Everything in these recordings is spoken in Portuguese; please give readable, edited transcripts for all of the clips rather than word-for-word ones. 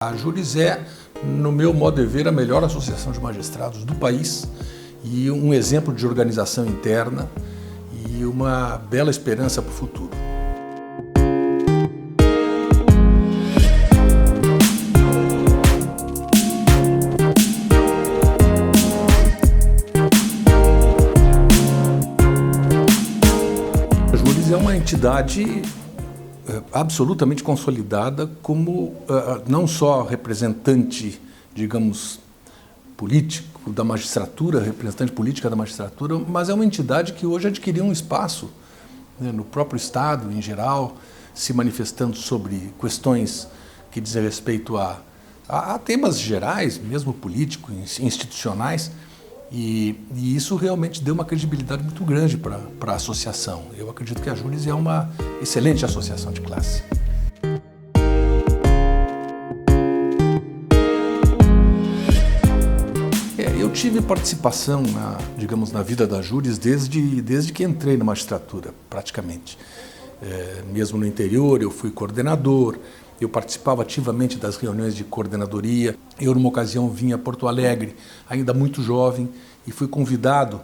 A Júris é, no meu modo de ver, a melhor associação de magistrados do país e um exemplo de organização interna e uma bela esperança para o futuro. A Júris é uma entidade absolutamente consolidada como não só representante, digamos, político da magistratura, representante política da magistratura, mas é uma entidade que hoje adquiriu um espaço, né, no próprio Estado em geral, se manifestando sobre questões que dizem respeito a temas gerais, mesmo políticos, institucionais, e isso realmente deu uma credibilidade muito grande para a associação. Eu acredito que a Júris é uma excelente associação de classe. Eu tive participação, na vida da Júris desde que entrei na magistratura, praticamente. Mesmo no interior, eu fui coordenador, eu participava ativamente das reuniões de coordenadoria. Eu, numa ocasião, vim a Porto Alegre, ainda muito jovem, e fui convidado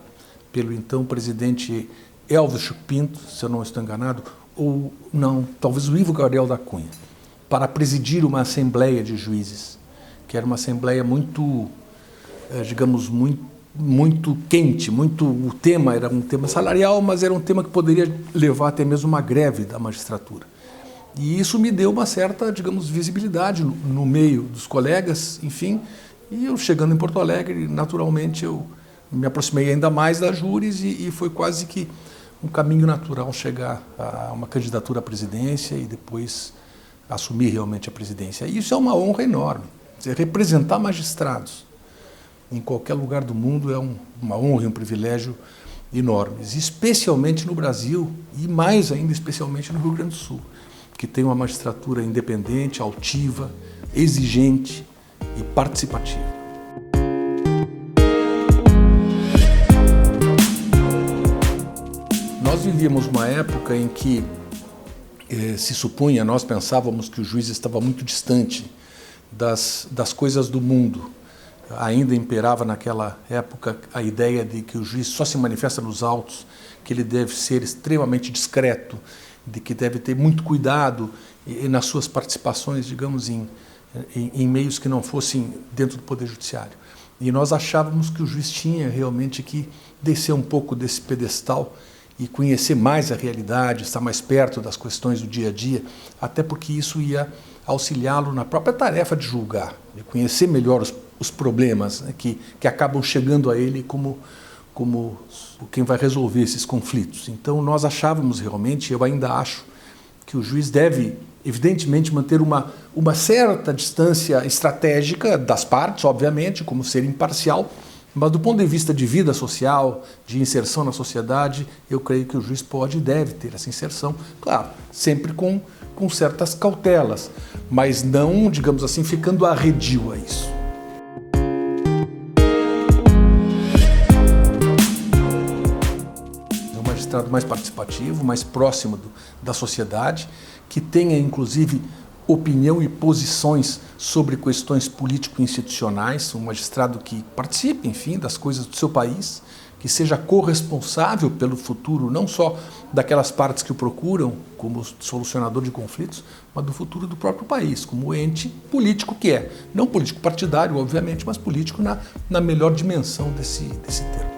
pelo então presidente Elvis Pinto, se eu não estou enganado, ou não, talvez o Ivo Gabriel da Cunha, para presidir uma assembleia de juízes, que era uma assembleia muito, digamos, muito quente, o tema era um tema salarial, mas era um tema que poderia levar até mesmo uma greve da magistratura. E isso me deu uma certa, digamos, visibilidade no meio dos colegas, enfim. E eu, chegando em Porto Alegre, naturalmente eu me aproximei ainda mais da Júris e foi quase que um caminho natural chegar a uma candidatura à presidência e depois assumir realmente a presidência. E isso é uma honra enorme. Representar magistrados em qualquer lugar do mundo é uma honra e um privilégio enormes, especialmente no Brasil e mais ainda especialmente no Rio Grande do Sul, que tem uma magistratura independente, altiva, exigente e participativa. Nós vivíamos uma época em que se supunha, nós pensávamos que o juiz estava muito distante das coisas do mundo. Ainda imperava naquela época a ideia de que o juiz só se manifesta nos autos, que ele deve ser extremamente discreto, de que deve ter muito cuidado nas suas participações, digamos, em meios que não fossem dentro do Poder Judiciário. E nós achávamos que o juiz tinha realmente que descer um pouco desse pedestal e conhecer mais a realidade, estar mais perto das questões do dia a dia, até porque isso ia auxiliá-lo na própria tarefa de julgar, de conhecer melhor os problemas, né, que acabam chegando a ele como quem vai resolver esses conflitos. Então nós achávamos realmente, eu ainda acho, que o juiz deve, evidentemente, manter uma certa distância estratégica das partes, obviamente, como ser imparcial, mas do ponto de vista de vida social, de inserção na sociedade, eu creio que o juiz pode e deve ter essa inserção, claro, sempre com certas cautelas, mas não, digamos assim, ficando arredio a isso. Mais participativo, mais próximo da sociedade, que tenha inclusive opinião e posições sobre questões político-institucionais, um magistrado que participe, enfim, das coisas do seu país, que seja corresponsável pelo futuro, não só daquelas partes que o procuram como solucionador de conflitos, mas do futuro do próprio país, como ente político que é. Não político partidário, obviamente, mas político na melhor dimensão desse termo.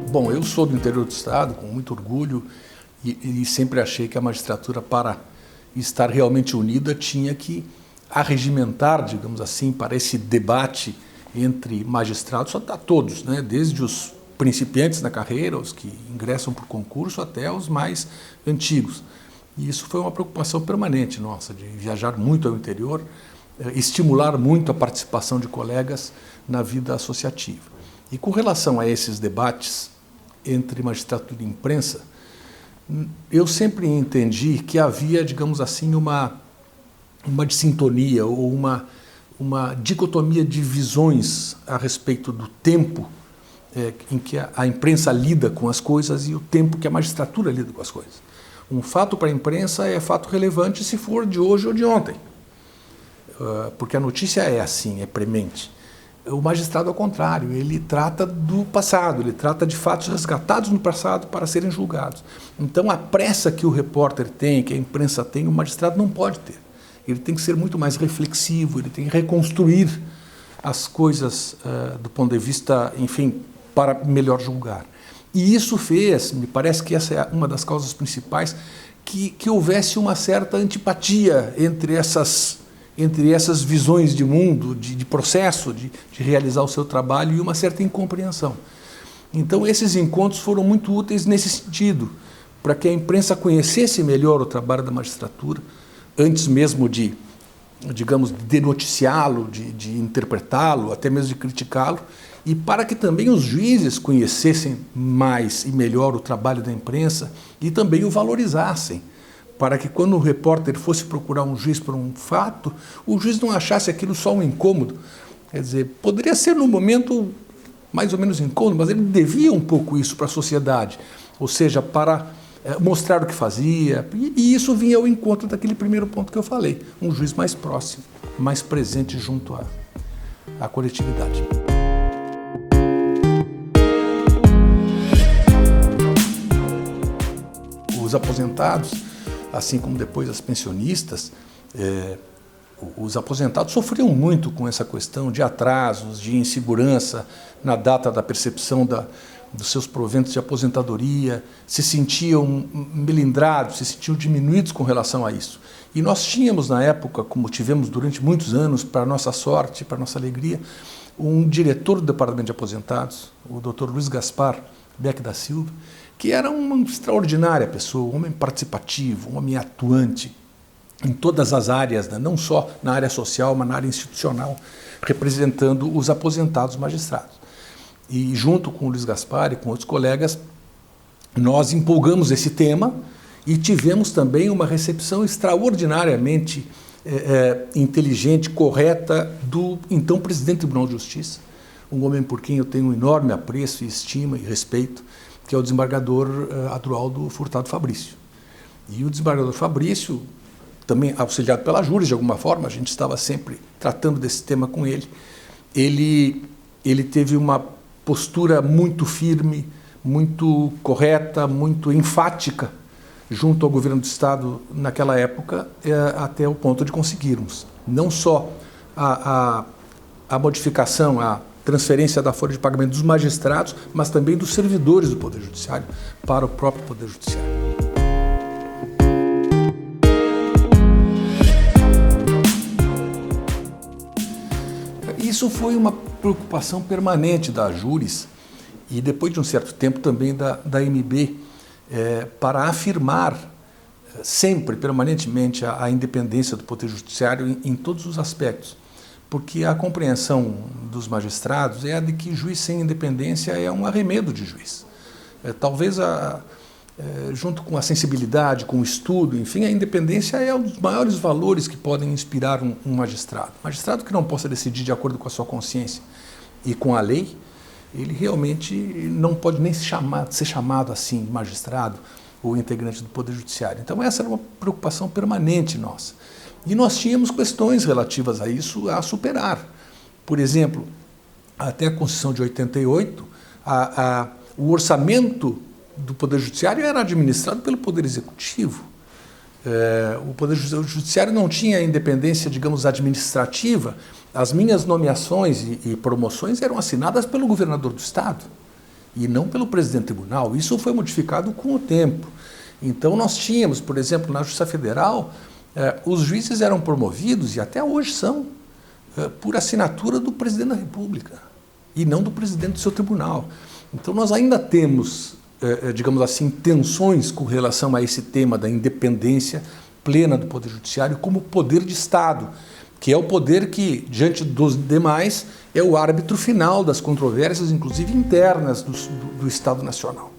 Bom, eu sou do interior do estado, com muito orgulho, e sempre achei que a magistratura, para estar realmente unida, tinha que arregimentar, digamos assim, para esse debate entre magistrados, a todos, né? Desde os principiantes na carreira, os que ingressam por concurso, até os mais antigos. E isso foi uma preocupação permanente nossa, de viajar muito ao interior, estimular muito a participação de colegas na vida associativa. E com relação a esses debates entre magistratura e imprensa, eu sempre entendi que havia, digamos assim, uma dissintonia ou uma dicotomia de visões a respeito do tempo em que a imprensa lida com as coisas e o tempo que a magistratura lida com as coisas. Um fato para a imprensa é fato relevante se for de hoje ou de ontem, porque a notícia é assim, é premente. O magistrado, ao contrário, ele trata do passado, ele trata de fatos resgatados no passado para serem julgados. Então, a pressa que o repórter tem, que a imprensa tem, o magistrado não pode ter. Ele tem que ser muito mais reflexivo, ele tem que reconstruir as coisas do ponto de vista, enfim, para melhor julgar. E isso fez, me parece que essa é uma das causas principais, que houvesse uma certa antipatia entre essas visões de mundo, de processo, de realizar o seu trabalho, e uma certa incompreensão. Então, esses encontros foram muito úteis nesse sentido, para que a imprensa conhecesse melhor o trabalho da magistratura, antes mesmo de, digamos, de noticiá-lo, de interpretá-lo, até mesmo de criticá-lo, e para que também os juízes conhecessem mais e melhor o trabalho da imprensa e também o valorizassem, para que quando o repórter fosse procurar um juiz por um fato, o juiz não achasse aquilo só um incômodo. Quer dizer, poderia ser num momento mais ou menos incômodo, mas ele devia um pouco isso para a sociedade, ou seja, para mostrar o que fazia, e isso vinha ao encontro daquele primeiro ponto que eu falei, um juiz mais próximo, mais presente junto à coletividade. Os aposentados, assim como depois as pensionistas, os aposentados sofriam muito com essa questão de atrasos, de insegurança na data da percepção dos seus proventos de aposentadoria, se sentiam melindrados, se sentiam diminuídos com relação a isso. E nós tínhamos na época, como tivemos durante muitos anos, para nossa sorte, para nossa alegria, um diretor do Departamento de Aposentados, o Dr. Luiz Gaspar Beck da Silva, que era uma extraordinária pessoa, um homem participativo, um homem atuante em todas as áreas, né? Não só na área social, mas na área institucional, representando os aposentados magistrados. E junto com o Luiz Gaspar e com outros colegas, nós empolgamos esse tema e tivemos também uma recepção extraordinariamente inteligente, correta, do então presidente do Tribunal de Justiça, um homem por quem eu tenho um enorme apreço e estima e respeito, que é o desembargador Adroaldo Furtado Fabrício. E o desembargador Fabrício, também auxiliado pela Júris, de alguma forma, a gente estava sempre tratando desse tema com ele, ele teve uma postura muito firme, muito correta, muito enfática, junto ao governo do Estado naquela época, até o ponto de conseguirmos não só a modificação, a transferência da folha de pagamento dos magistrados, mas também dos servidores do Poder Judiciário para o próprio Poder Judiciário. Isso foi uma preocupação permanente da Júris e depois de um certo tempo também da MB, para afirmar sempre, permanentemente, a independência do Poder Judiciário em todos os aspectos. Porque a compreensão dos magistrados é a de que juiz sem independência é um arremedo de juiz. Talvez, junto com a sensibilidade, com o estudo, enfim, a independência é um dos maiores valores que podem inspirar um magistrado. Magistrado que não possa decidir de acordo com a sua consciência e com a lei, ele realmente não pode nem ser chamado assim, magistrado ou integrante do Poder Judiciário. Então essa era uma preocupação permanente nossa. E nós tínhamos questões relativas a isso a superar. Por exemplo, até a Constituição de 88, o orçamento do Poder Judiciário era administrado pelo Poder Executivo. O Poder Judiciário não tinha independência, digamos, administrativa. As minhas nomeações e promoções eram assinadas pelo governador do Estado e não pelo presidente do tribunal. Isso foi modificado com o tempo. Então nós tínhamos, por exemplo, na Justiça Federal, os juízes eram promovidos, e até hoje são, por assinatura do presidente da República e não do presidente do seu tribunal. Então nós ainda temos, digamos assim, tensões com relação a esse tema da independência plena do Poder Judiciário como poder de Estado, que é o poder que, diante dos demais, é o árbitro final das controvérsias, inclusive internas do Estado Nacional.